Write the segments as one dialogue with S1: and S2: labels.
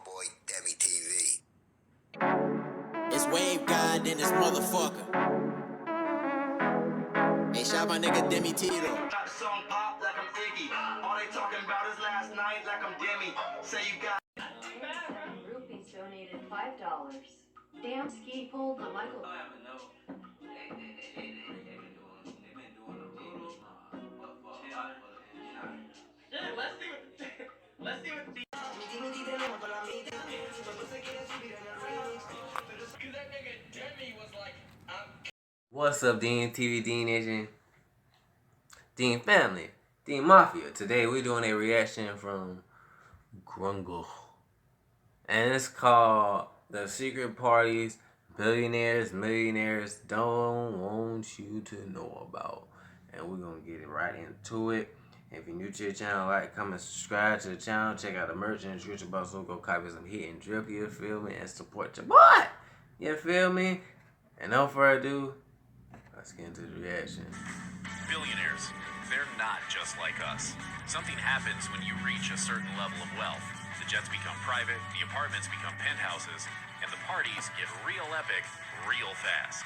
S1: boy, DEMEGODTV.
S2: It's Wave God in this motherfucker. Hey, shout my nigga Demi Tito.
S3: Got song pop like I'm Iggy. All they talking about is last night like I'm Demi. Say you got.
S4: Groupies donated $5. Damn ski pulled the Michael.
S3: Let's see what the
S5: What's up, Dean TV, Dean Nation, Dean Family, Dean Mafia. Today we're doing a reaction from Grungle, and it's called The Secret Parties Billionaires, Millionaires Don't Want You to Know About. And we're gonna get it right into it. If you're new to the channel, like, comment, subscribe to the channel, check out the merch and description box, so go copy some hit and drip, you feel me, and support your boy, you feel me? And no further ado, let's get into the reaction.
S6: Billionaires, they're not just like us. Something happens when you reach a certain level of wealth. The jets become private, the apartments become penthouses, and the parties get real epic real fast.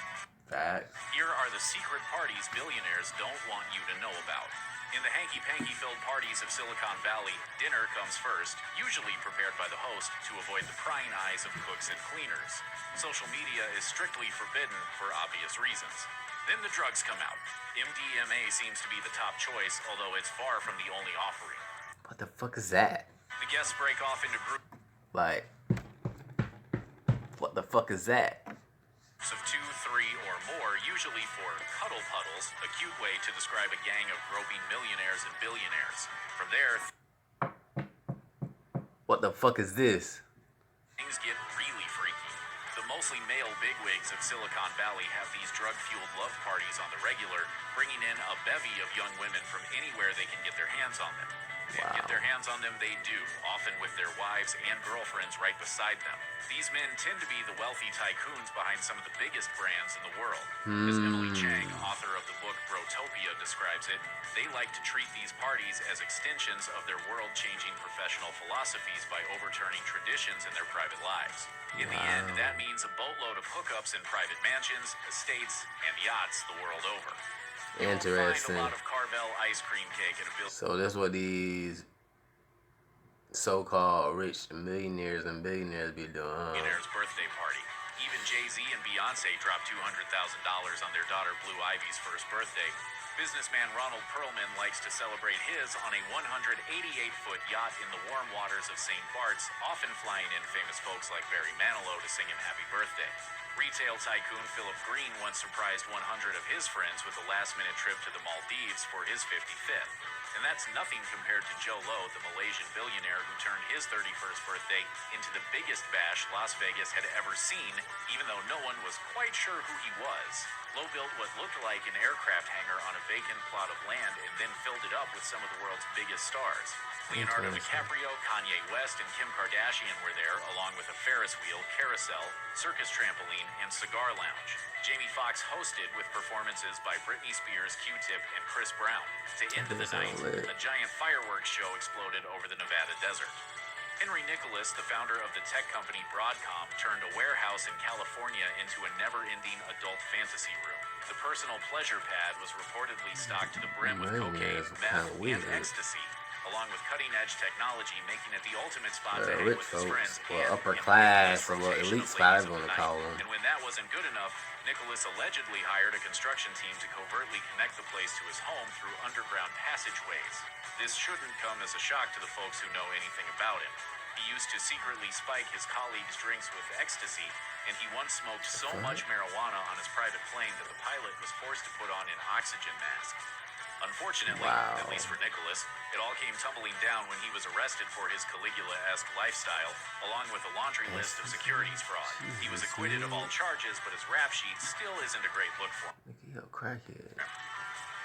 S5: Facts.
S6: Here are the secret parties billionaires don't want you to know about. In the hanky-panky filled parties of Silicon Valley, dinner comes first, usually prepared by the host to avoid the prying eyes of cooks and cleaners. Social media is strictly forbidden for obvious reasons. Then the drugs come out. MDMA seems to be the top choice, although it's far from the only offering.
S5: What the fuck is that?
S6: The guests break off into groups
S5: Like, what the fuck is that?
S6: of 2, 3, or more, usually for cuddle puddles, a cute way to describe a gang of groping millionaires and billionaires. From there,
S5: What the fuck is this?
S6: things get really freaky. The mostly male bigwigs of Silicon Valley have these drug-fueled love parties on the regular, bringing in a bevy of young women from anywhere they can get their hands on them. And get their hands on them they do, often with their wives and girlfriends right beside them. These men tend to be the wealthy tycoons behind some of the biggest brands in the world. As Emily Chang, author of the book Brotopia, describes it, they like to treat these parties as extensions of their world-changing professional philosophies by overturning traditions in their private lives. In the end, that means a boatload of hookups in private mansions, estates, and yachts the world over.
S5: Interesting.
S6: A lot of Carvel ice cream cake at a
S5: So that's what these so-called rich millionaires and billionaires be doing, huh?
S6: Billionaire's birthday party. Even Jay-Z and Beyonce dropped $200,000 on their daughter Blue Ivy's first birthday. Businessman Ronald Perlman likes to celebrate his on a 188-foot yacht in the warm waters of St. Bart's, often flying in famous folks like Barry Manilow to sing him happy birthday. Retail tycoon Philip Green once surprised 100 of his friends with a last-minute trip to the Maldives for his 55th. And that's nothing compared to Joe Lowe, the Malaysian billionaire who turned his 31st birthday into the biggest bash Las Vegas had ever seen, even though no one was quite sure who he was. Lowe built what looked like an aircraft hangar on a vacant plot of land and then filled it up with some of the world's biggest stars. Leonardo DiCaprio, Kanye West, and Kim Kardashian were there, along with a Ferris wheel, carousel, circus trampoline, and cigar lounge. Jamie Foxx hosted with performances by Britney Spears, Q-Tip, and Chris Brown. To end the night, a giant fireworks show exploded over the Nevada desert. Henry Nicholas, the founder of the tech company Broadcom, turned a warehouse in California into a never-ending adult fantasy room. The personal pleasure pad was reportedly stocked to the brim with cocaine, meth, and ecstasy, along with cutting-edge technology, making it the ultimate spot to hang with his friends and
S5: upper class, or elite spot, I'm gonna call them.
S6: And when that wasn't good enough, Nicholas allegedly hired a construction team to covertly connect the place to his home through underground passageways. This shouldn't come as a shock to the folks who know anything about him. He used to secretly spike his colleagues' drinks with ecstasy, and he once smoked so much marijuana on his private plane that the pilot was forced to put on an oxygen mask. Unfortunately, at least for Nicholas, it all came tumbling down when he was arrested for his Caligula-esque lifestyle, along with a laundry list of securities fraud. He was acquitted of all charges, but his rap sheet still isn't a great look for him.
S5: Yo, crackhead.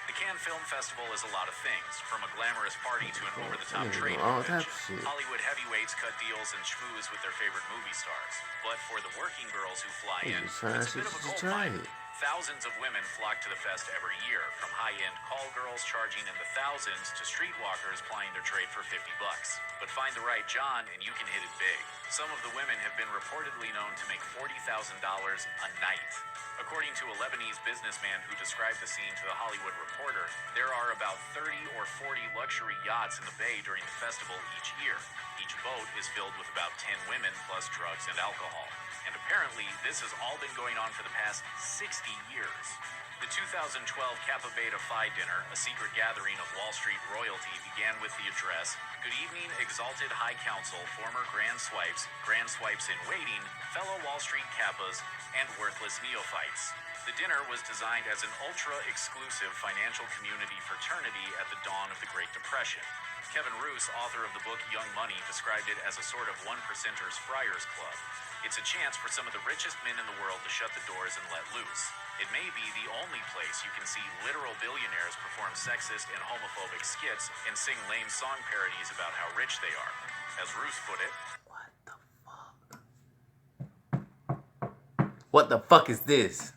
S6: The Cannes Film Festival is a lot of things, from a glamorous party to an over-the-top trade
S5: all
S6: convention.
S5: types of shit.
S6: Hollywood heavyweights cut deals and schmooze with their favorite movie stars. But for the working girls who fly in, it's a bit of a gold mine. Thousands of women flock to the fest every year, from high-end call girls charging in the thousands to streetwalkers plying their trade for $50. But find the right John and you can hit it big. Some of the women have been reportedly known to make $40,000 a night. According to a Lebanese businessman who described the scene to the Hollywood Reporter, there are about 30 or 40 luxury yachts in the bay during the festival each year. Each boat is filled with about 10 women plus drugs and alcohol. And apparently, this has all been going on for the past 60 years. The 2012 Kappa Beta Phi dinner, a secret gathering of Wall Street royalty, began with the address, "Good evening, exalted high council, former grand swipes in waiting, fellow Wall Street Kappas, and worthless neophytes." The dinner was designed as an ultra-exclusive financial community fraternity at the dawn of the Great Depression. Kevin Roose, author of the book Young Money, described it as a sort of one-percenters friars club. It's a chance for some of the richest men in the world to shut the doors and let loose. It may be the only place you can see literal billionaires perform sexist and homophobic skits and sing lame song parodies about how rich they are. As Roose put it,
S5: What the fuck is this?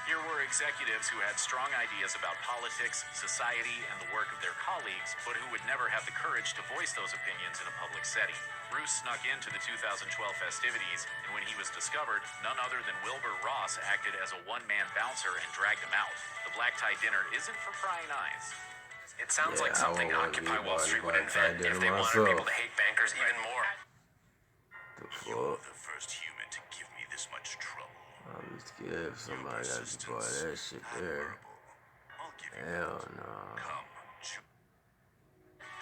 S6: here were executives who had strong ideas about politics, society, and the work of their colleagues, but who would never have the courage to voice those opinions in a public setting. Roose snuck into the 2012 festivities, and when he was discovered, none other than Wilbur Ross acted as a one-man bouncer and dragged him out. The black tie dinner isn't for prying eyes.
S7: It sounds like
S5: Yeah,
S7: something
S5: I wouldn't
S7: Occupy
S5: be
S7: Wall Street would
S5: bothered by
S7: invent
S5: that
S7: if they wanted
S5: myself.
S7: people to hate bankers even more.
S5: The
S8: You're
S5: fuck?
S8: the first human to give me this much trouble.
S5: I'm scared if somebody got to buy that shit there.
S8: I'll give you
S5: Hell no.
S8: come.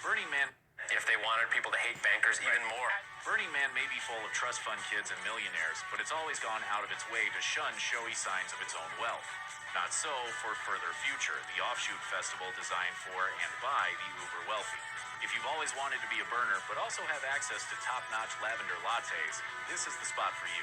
S6: Burning Man
S7: If they wanted people to hate bankers even more.
S6: Burning Man may be full of trust fund kids and millionaires, but it's always gone out of its way to shun showy signs of its own wealth. Not so for Further Future, the offshoot festival designed for and by the uber wealthy. If you've always wanted to be a burner, but also have access to top-notch lavender lattes, this is the spot for you.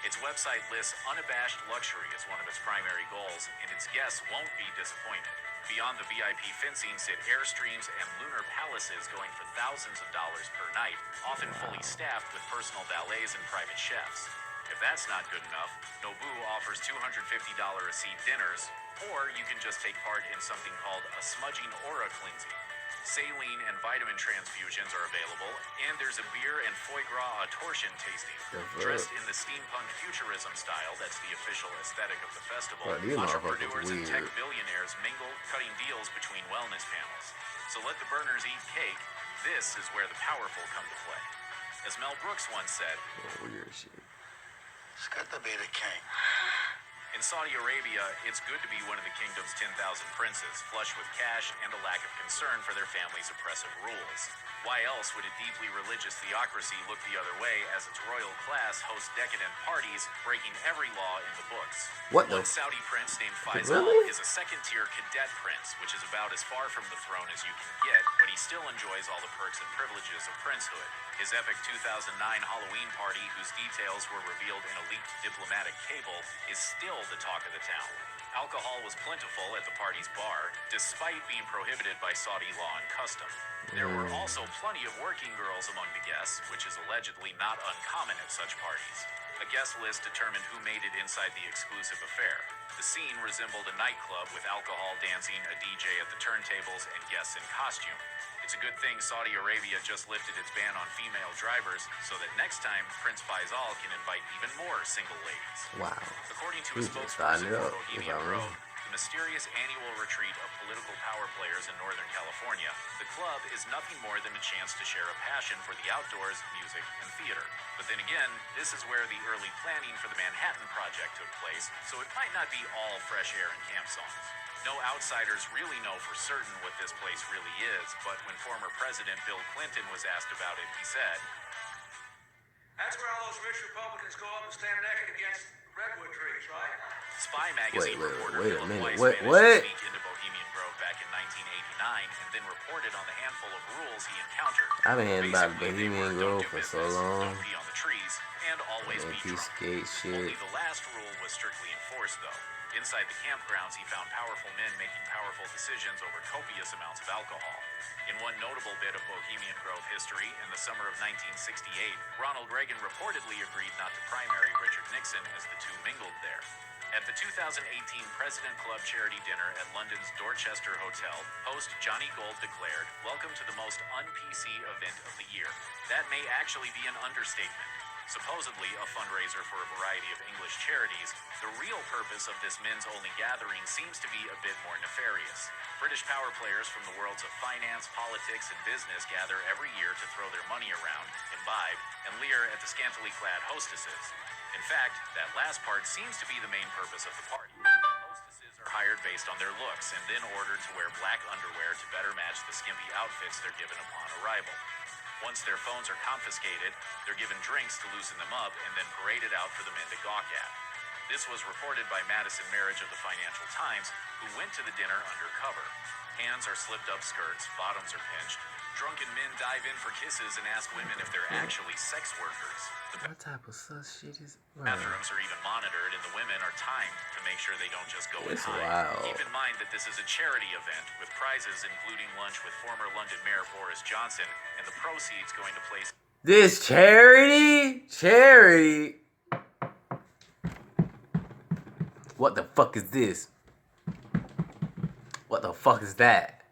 S6: Its website lists unabashed luxury as one of its primary goals, and its guests won't be disappointed. Beyond the VIP fencing sit Airstreams and lunar palaces going for thousands of dollars per night, often fully staffed with personal valets and private chefs. If that's not good enough, Nobu offers $250 a seat dinners, or you can just take part in something called a smudging aura cleansing. Saline and vitamin transfusions are available, and there's a beer and foie gras torsion tasting. Dressed in the steampunk futurism style that's the official aesthetic of the festival,
S5: Bro, these motherfuckers
S6: entrepreneurs and tech
S5: weird.
S6: billionaires mingle, cutting deals between wellness panels. So let the burners eat cake. This is where the powerful come to play. As Mel Brooks once said,
S5: Weird shit.
S1: It's good to be the king.
S6: in Saudi Arabia, it's good to be one of the kingdom's 10,000 princes, flush with cash and a lack of concern for their family's oppressive rules. Why else would a deeply religious theocracy look the other way as its royal class hosts decadent parties, breaking every law in the books?
S5: What the
S6: One Saudi prince named Faisal
S5: Really?
S6: is a second-tier cadet prince, which is about as far from the throne as you can get, but he still enjoys all the perks and privileges of princehood. His epic 2009 Halloween party, whose details were revealed in a leaked diplomatic cable, is still the talk of the town. Alcohol was plentiful at the party's bar, despite being prohibited by Saudi law and custom. There were also plenty of working girls among the guests, which is allegedly not uncommon at such parties. A guest list determined who made it inside the exclusive affair. The scene resembled a nightclub with alcohol, dancing, a DJ at the turntables, and guests in costume. It's a good thing Saudi Arabia just lifted its ban on female drivers, so that next time Prince Faisal can invite even more single ladies.
S5: Wow.
S6: According to a
S5: We just
S6: spokesperson
S5: started
S6: for
S5: up,
S6: Bohemian
S5: if I
S6: Grove,
S5: remember.
S6: the mysterious annual retreat of political power players in Northern California, the club is nothing more than a chance to share a passion for the outdoors, music, and theater. But then again, this is where the early planning for the Manhattan Project took place, so it might not be all fresh air and camp songs. No outsiders really know for certain what this place really is, but when former President Bill Clinton was asked about it, he said,
S9: That's where all those rich Republicans go up and stand naked against redwood trees, right?
S6: Spy magazine
S5: Wait,
S6: reporter
S5: wait a
S6: Philip
S5: minute.
S6: Weiss
S5: Wait,
S6: managed
S5: what?
S6: to sneak into Bohemian Grove back in 1989 and then reported on the handful of rules he encountered.
S5: I've been hearing about
S6: Basically, they
S5: Bohemian
S6: were, don't
S5: Grove
S6: do
S5: for so
S6: business,
S5: long.
S6: Don't pee on the trees, and always be
S5: Anti
S6: drunk.
S5: skate
S6: Only
S5: shit.
S6: the last rule was strictly enforced, though. Inside the campgrounds, he found powerful men making powerful decisions over copious amounts of alcohol. In one notable bit of Bohemian Grove history, in the summer of 1968, Ronald Reagan reportedly agreed not to primary Richard Nixon as the two mingled there. At the 2018 President Club charity dinner at London's Dorchester Hotel, host Johnny Gold declared, "Welcome to the most un-PC event of the year." That may actually be an understatement. Supposedly a fundraiser for a variety of English charities, the real purpose of this men's-only gathering seems to be a bit more nefarious. British power players from the worlds of finance, politics, and business gather every year to throw their money around, imbibe, and leer at the scantily clad hostesses. In fact, that last part seems to be the main purpose of the party. Hostesses are hired based on their looks and then ordered to wear black underwear to better match the skimpy outfits they're given upon arrival. Once their phones are confiscated, they're given drinks to loosen them up and then paraded out for the men to gawk at. This was reported by Madison Marriage of the Financial Times, who went to the dinner undercover. Hands are slipped up skirts, bottoms are pinched. Drunken men dive in for kisses and ask women if they're actually sex workers.
S5: What type of sus shit is...
S6: Bathrooms are even monitored, and the women are timed to make sure they don't just go and
S5: It's
S6: hide.
S5: wild.
S6: Keep in mind that this is a charity event with prizes including lunch with former London Mayor Boris Johnson, and the proceeds going to place...
S5: This charity? Charity? What the fuck is this? What the fuck is that?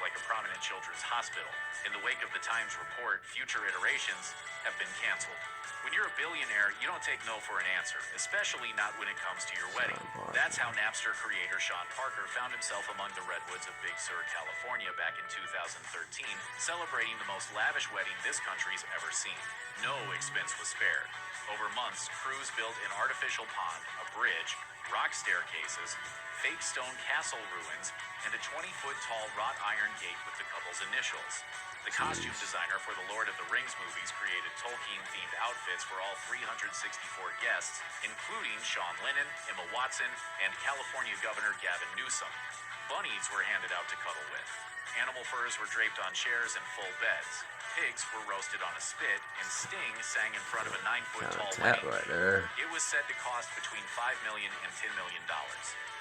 S6: like a prominent children's hospital. In the wake of the Times report, future iterations have been canceled. When you're a billionaire, you don't take no for an answer, especially not when it comes to your wedding. That's how Napster creator Sean Parker found himself among the redwoods of Big Sur, California back in 2013, celebrating the most lavish wedding this country's ever seen. No expense was spared. Over months, crews built an artificial pond, a bridge, rock staircases, fake stone castle ruins, and a 20-foot tall wrought iron gate with the couple's initials. The costume designer for the Lord of the Rings movies created Tolkien-themed outfits for all 364 guests, including Sean Lennon, Emma Watson, and California Governor Gavin Newsom. Bunnies were handed out to cuddle with. Animal furs were draped on chairs and full beds. Pigs were roasted on a spit, and Sting sang in front of a 9-foot tall wedding.
S5: Right there.
S6: It was said to cost between $5 million and $10 million.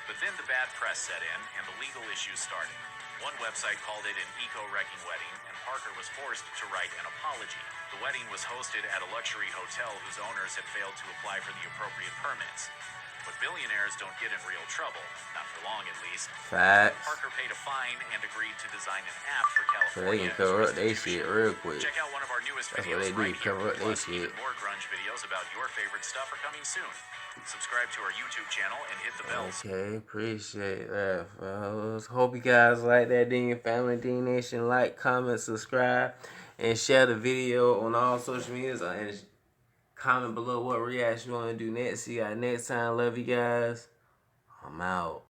S6: But then the bad press set in, and the legal issues started. One website called it an eco-wrecking wedding, and Parker was forced to write an apology. The wedding was hosted at a luxury hotel whose owners had failed to apply for the appropriate permits. But billionaires don't get in real trouble, not for long at least.
S5: Facts.
S6: Parker paid a fine and agreed to design an app for
S5: So they
S6: California.
S5: can cover up their shit real quick.
S6: Check out one of our newest
S5: That's
S6: videos
S5: what they do,
S6: right here.
S5: cover up their
S6: Plus,
S5: shit.
S6: even more grunge videos about your favorite stuff are coming soon. Subscribe to our YouTube channel and hit the bell.
S5: Okay, appreciate that, fellas. Hope you guys like that. Dean Family, D Nation. Like, comment, subscribe, and share the video on all social medias. And comment below what reaction you want to do next. See you guys next time. Love you guys. I'm out.